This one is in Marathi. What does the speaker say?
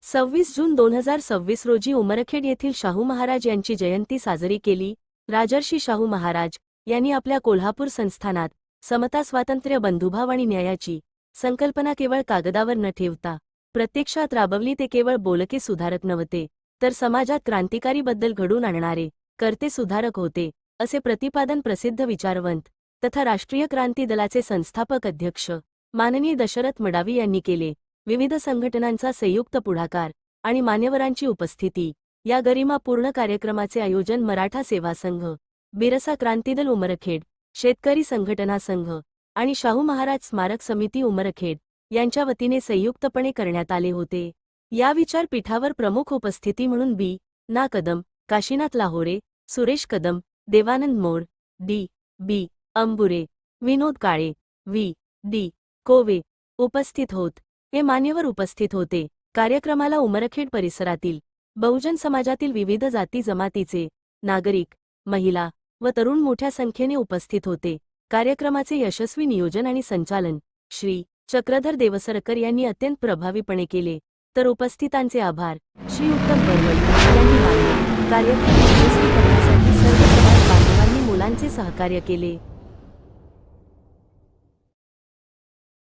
26 जून 2026 रोजी उमरखेड येथील शाहू महाराज यांची जयंती साजरी केली। राजर्षी शाहू महाराज यांनी आपल्या कोल्हापूर संस्थानात समता, स्वातंत्र्य, बंधुभाव आणि न्यायाची संकल्पना केवळ कागदावर न ठेवता प्रत्यक्षात राबवली। ते केवळ बोलके सुधारक नव्हते, तर समाजात क्रांतिकारी बदल घडवून आणणारे कर्ते सुधारक होते, असे प्रतिपादन प्रसिद्ध विचारवंत तथा राष्ट्रीय क्रांती दलाचे संस्थापक अध्यक्ष माननीय दशरथ मडावी यांनी केले। विविध संघटनांचा संयुक्त पुढाकार आणि मान्यवरांची उपस्थिती या गरिमापूर्ण कार्यक्रमाचे आयोजन मराठा सेवा संघ, बिरसा क्रांतीदल उमरखेड, शेतकरी संघटना संघ आणि शाहू महाराज स्मारक समिती उमरखेड यांच्या वतीने संयुक्तपणे करण्यात आले होते। या विचारपीठावर प्रमुख उपस्थिती म्हणून बी. ना. कदम, काशीनाथ लाहोरे, सुरेश कदम, देवानंद मोर, डी. बी. अंबुरे, विनोद काळे, व्ही. डी. कोवे उपस्थित होत। हे मान्यवर उपस्थित होते। कार्यक्रमाला उमरखेड परिसरातील बहुजन समाजातील विविध जाती जमातीचे नागरिक, महिला व तरुण मोठ्या संख्येने उपस्थित होते। कार्यक्रमाचे यशस्वी नियोजन आणि संचालन श्री चक्रधर देवसरकर यांनी अत्यंत प्रभावीपणे केले, तर उपस्थितांचे आभार श्री उत्तम बर्वल यांनी मानले। कार्यक्रम यशस्वी करण्यासाठी सर्व समाज बांधवांनी मुलांचे सहकार्य केले।